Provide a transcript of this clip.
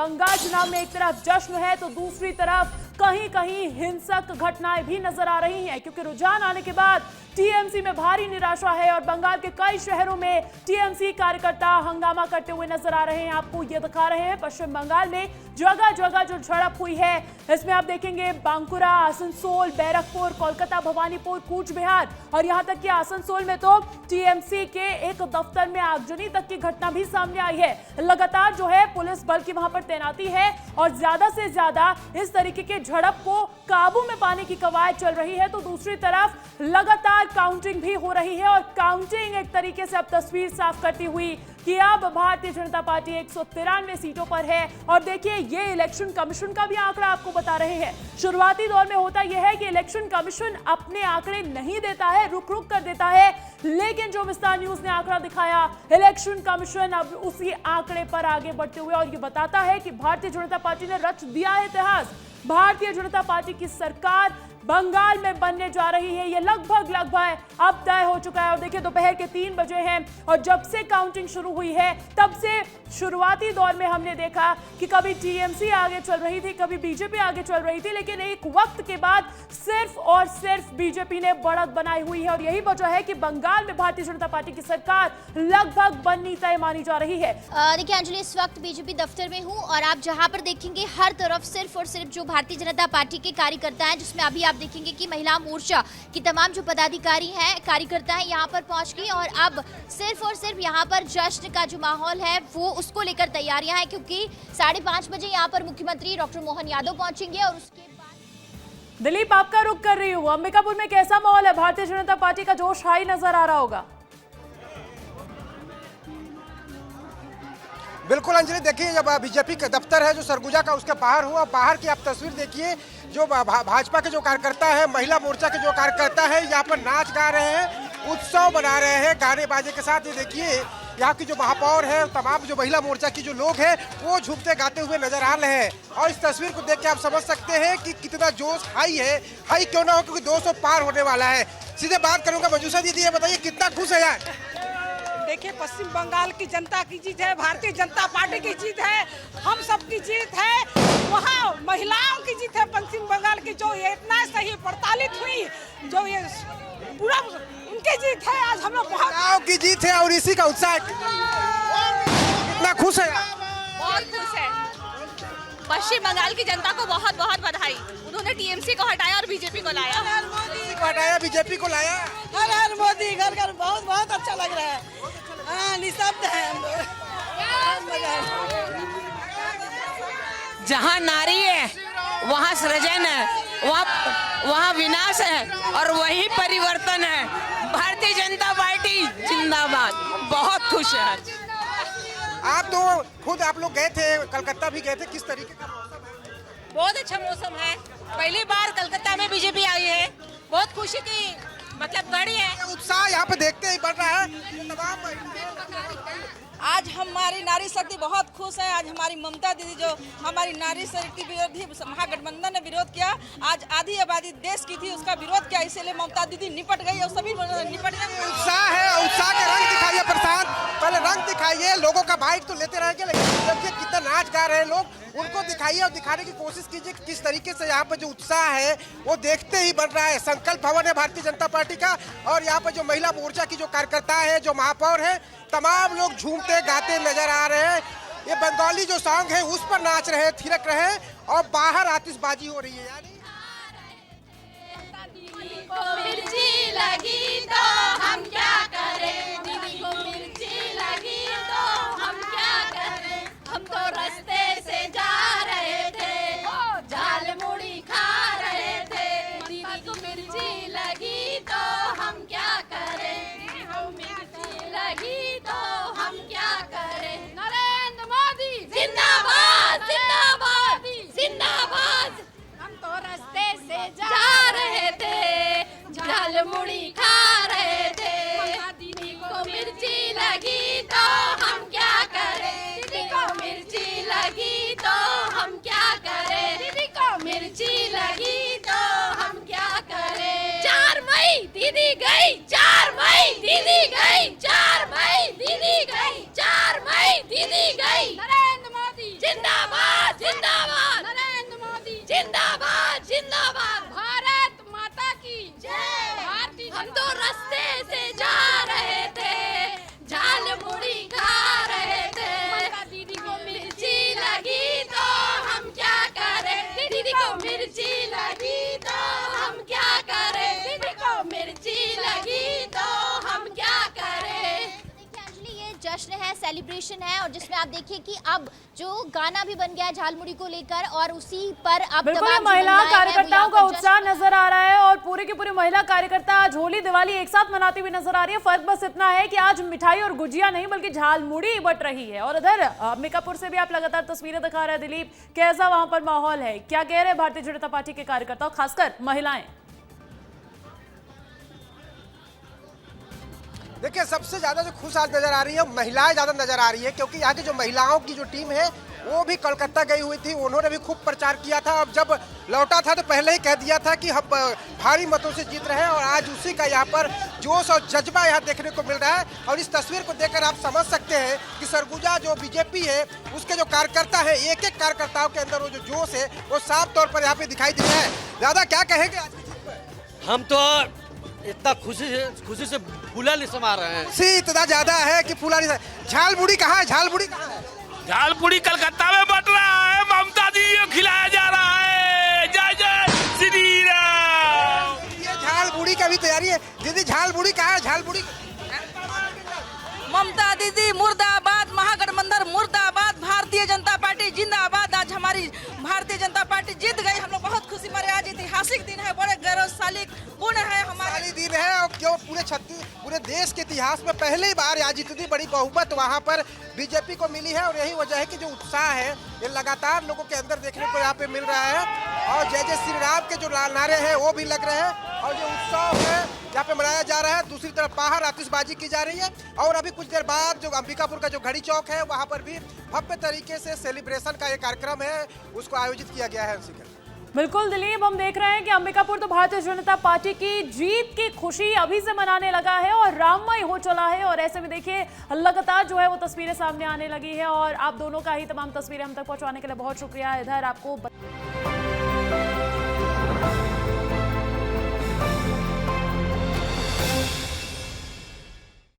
बंगाल चुनाव में एक तरफ जश्न है तो दूसरी तरफ कहीं कहीं हिंसक घटनाएं भी नजर आ रही हैं, क्योंकि रुझान आने के बाद टीएमसी में भारी निराशा है और बंगाल के कई शहरों में टीएमसी कार्यकर्ता हंगामा करते हुए नजर आ रहे हैं। आपको ये दिखा रहे हैं पश्चिम बंगाल में जगह जगह जो झड़प हुई है, इसमें आप देखेंगे बांकुरा, आसनसोल, बैरकपुर, कोलकाता, भवानीपुर, कूच बिहार और यहां तक कि आसनसोल में तो टीएमसी के एक दफ्तर में आगजनी तक की घटना भी सामने आई है। लगातार जो है पुलिस बल की वहां पर तैनाती है और ज्यादा से ज्यादा इस तरीके के झड़प को काबू में पाने की कवायद चल रही है। तो दूसरी तरफ लगातार काउंटिंग भी हो रही है और काउंटिंग एक तरीके से अब तस्वीर साफ करती हुई कि अब भारतीय जनता पार्टी 193 सीटों पर है। और देखिए ये इलेक्शन कमीशन का भी आंकड़ा आपको बता रहे हैं। शुरुआती दौर में होता यह है कि इलेक्शन कमीशन अपने आंकड़े नहीं देता है, रुक रुक कर देता है, लेकिन जो विस्तार न्यूज ने आंकड़ा दिखाया, इलेक्शन कमीशन अब उसी आंकड़े पर आगे बढ़ते हुए और ये बताता है कि भारतीय जनता पार्टी ने रच दिया है इतिहास। भारतीय जनता पार्टी की सरकार बंगाल में बनने जा रही है, ये लगभग अब तय हो चुका है। और देखिए दोपहर के 3 बजे हैं और जब से काउंटिंग शुरू हुई है तब से शुरुआती दौर में हमने देखा कि कभी टीएमसी आगे चल रही थी, कभी बीजेपी आगे चल रही थी, लेकिन एक वक्त के बाद सिर्फ और सिर्फ बीजेपी ने बढ़त बनाई हुई है और यही वजह है कि बंगाल में भारतीय जनता पार्टी की सरकार लगभग बननी तय मानी जा रही है। देखिए अंजलि, इस वक्त बीजेपी दफ्तर में हूँ और आप जहाँ पर देखेंगे हर तरफ सिर्फ और सिर्फ जो भारतीय जनता पार्टी के कार्यकर्ता हैं, जिसमें अभी आप देखेंगे कि महिला मोर्चा की तमाम जो पदाधिकारी हैं, कार्यकर्ता हैं, यहाँ पर पहुँच गई और अब सिर्फ और सिर्फ यहाँ पर जश्न का जो माहौल है वो उसको लेकर तैयारियां हैं, क्योंकि 5:30 बजे यहाँ पर मुख्यमंत्री डॉक्टर मोहन यादव पहुंचेंगे और उसके बाद दिलीप आपका रुख कर रही हूँ, अंबिकापुर में कैसा माहौल है? भारतीय जनता पार्टी का जोश हाई नजर आ रहा होगा। बिल्कुल अंजलि, देखिए जब बीजेपी का दफ्तर है जो सरगुजा का, उसके बाहर हुआ, बाहर की आप तस्वीर देखिए, जो भाजपा के जो कार्यकर्ता है, महिला मोर्चा के जो कार्यकर्ता है यहाँ पर नाच गा रहे हैं, उत्सव मना रहे हैं गाने बाजे के साथ। ये देखिए यहाँ की जो महापौर है, तमाम जो महिला मोर्चा की जो लोग हैं वो झूमते गाते हुए नजर आ रहे हैं और इस तस्वीर को देख के आप समझ सकते हैं कि कितना जोश हाई है। हाई क्यों ना हो, क्योंकि 200 पार होने वाला है। सीधे बात करूंगा मंजूषा दीदी, ये बताइए कितना खुश है यार? देखिए पश्चिम बंगाल की जनता की जीत है, भारतीय जनता पार्टी की जीत है, हम सबकी जीत है, वहाँ महिलाओं की जीत है पश्चिम बंगाल की, जो ये इतना सही प्रताड़ित हुई, जो ये पूरा उनकी जीत है। आज हम लोग महिलाओं की जीत है और इसी का उत्साह कितना खुश है? बहुत खुश है। पश्चिम बंगाल की जनता को बहुत बहुत बधाई। उन्होंने टीएमसी को हटाया और बीजेपी को लाया। हटाया, बीजेपी को लाया। हर हर मोदी, घर घर, बहुत बहुत अच्छा लग रहा है। हाँ, निःशब्द है हम लोग। जहाँ नारी है वहाँ सृजन है, वहाँ विनाश है और वही परिवर्तन है। भारतीय जनता पार्टी जिंदाबाद। बहुत खुश है आज। आप तो खुद आप लोग गए थे, कलकत्ता भी गए थे, किस तरीके का मौसम है? बहुत अच्छा मौसम है। पहली बार कलकत्ता में बीजेपी आई है, बहुत खुशी की मतलब बड़ी है। उत्साह यहाँ पे देखते ही बढ़ रहा है। तमाम आज हमारी नारी शक्ति बहुत खुश है। आज हमारी ममता दीदी, जो हमारी नारी शक्ति विरोधी महागठबंधन ने विरोध किया, आज आधी आबादी देश की थी, उसका विरोध किया, इसीलिए ममता दीदी निपट गई और सभी निपट गए। उत्साह है, उत्साह के रंग दिखाइए प्रशांत, पहले रंग दिखाइए। लोगों का बाइट तो लेते रहेंगे, लेकिन देखिए कितना नाच गा रहे हैं लोग, उनको दिखाइए और दिखाने की कोशिश कीजिए किस तरीके से यहाँ पर जो उत्साह है वो देखते ही बढ़ रहा है। संकल्प भवन है भारतीय जनता पार्टी का और यहाँ पर जो महिला मोर्चा की जो कार्यकर्ता है, जो महापौर है, तमाम लोग झूमते गाते नजर आ रहे हैं। ये बंगाली जो सॉन्ग है उस पर नाच रहे, थिरक रहे और बाहर आतिशबाजी हो रही है। यानी मिर्ची लगी तो हम क्या करें, दीदी को मिर्ची लगी तो हम क्या करें, हम तो रास्ते से जा रहे थे, झाल मुड़ी खा रहे थे, दीदी को मिर्ची लगी तो हम क्या करें, दीदी को मिर्ची लगी तो हम क्या करें। नरेंद्र मोदी जिंदाबाद, जिंदाबाद, जिंदाबाद। हम तो रास्ते से जा रहे थे, झाल मुड़ी खा रहे थे, दीदी को मिर्ची लगी तो हम क्या करें, दीदी को मिर्ची लगी तो हम क्या करें, दीदी को मिर्ची लगी तो हम क्या करें। 4 मई दीदी गई, 4 मई दीदी गई, 4 मई दीदी गई, 4 मई दीदी गई। नरेंद्र मोदी जिंदाबाद। मिर्ची लगी तो हम क्या करें, दीदी को मिर्ची लगी तो हम क्या करें। देखिए अंजलि, ये जश्न है, सेलिब्रेशन है, और जिसमें आप देखिए कि अब जो गाना भी बन गया है झालमुड़ी को लेकर, और उसी पर अब बिल्कुल तमाम जो महिला महिलाएं हैं, वो कार्यकर्ताओं का यहाँ पर उत्साह जश्न नजर आ रहा है और पूरी की पूरी महिला कार्यकर्ता आज होली दिवाली एक साथ मनाती हुई नजर आ रही है। फर्क बस इतना है कि आज मिठाई और गुजिया नहीं बल्कि झालमुड़ी बट रही है। और इधर अंबिकापुर से भी आप लगातार तस्वीरें दिखा रहे हैं दिलीप, कैसा वहां पर माहौल है, क्या कह रहे हैं भारतीय जनता पार्टी के कार्यकर्ता, खासकर महिलाएं? देखिए सबसे ज्यादा जो खुश आज नजर आ रही है महिलाएं ज्यादा नजर आ रही है, क्योंकि यहाँ की जो महिलाओं की जो टीम है वो भी कोलकाता गई हुई थी, उन्होंने भी खूब प्रचार किया था। अब जब लौटा था तो पहले ही कह दिया था कि हम भारी मतों से जीत रहे हैं, और आज उसी का यहाँ पर जोश और जज्बा यहाँ देखने को मिल रहा है। और इस तस्वीर को देखकर आप समझ सकते हैं कि सरगुजा जो बीजेपी है उसके जो कार्यकर्ता है, एक एक कार्यकर्ताओं के अंदर वो जो जोश है वो साफ तौर पर यहाँ पे दिखाई दे रहा है। दादा क्या कहेंगे आज की जीत पर? हम तो इतना खुशी से फूला नहीं समा रहे हैं। सी इतना ज्यादा है कि फूला नहीं। झालमुड़ी कहाँ है, झालमुड़ी कहाँ है? झालमुड़ी कलकत्ता में बट रहा है, ममता दीदी को खिलाया जा रहा है। जय जय श्री राम। ये झालमुड़ी का भी तैयारी है। दीदी झालमुड़ी कहाँ है, झालमुड़ी? ममता दीदी मुर्दाबाद, महागठबंधन मुर्दाबाद, भारतीय जनता पार्टी जिंदाबाद। आज हमारी भारतीय जनता पार्टी जीत गई, हम लोग बहुत खुशी मारे। आज ऐतिहासिक दिन है, बड़े गौरवशाली पूर्ण है हमारे दिन है, और क्यों पूरे देश के इतिहास में पहली बार आज इतनी बड़ी बहुमत वहाँ पर बीजेपी को मिली है। और यही वजह है कि जो उत्साह है ये लगातार लोगों के अंदर देखने को यहाँ पे मिल रहा है। और जय जय श्री राम के जो नारे हैं वो भी लग रहे हैं, और जो उत्सव है यहाँ पे मनाया जा रहा है। दूसरी तरफ बाहर आतिशबाजी की जा रही है, और अभी कुछ देर बाद जो अंबिकापुर का जो घड़ी चौक है वहाँ पर भी भव्य तरीके से सेलिब्रेशन का ये कार्यक्रम है उसको आयोजित किया गया है। बिल्कुल दिलीप, हम देख रहे हैं कि अंबिकापुर तो भारतीय जनता पार्टी की जीत की खुशी अभी से मनाने लगा है और राममय हो चला है। और ऐसे में देखिए लगातार जो है वो तस्वीरें सामने आने लगी है, और आप दोनों का ही तमाम तस्वीरें हम तक पहुंचाने के लिए बहुत शुक्रिया। इधर आपको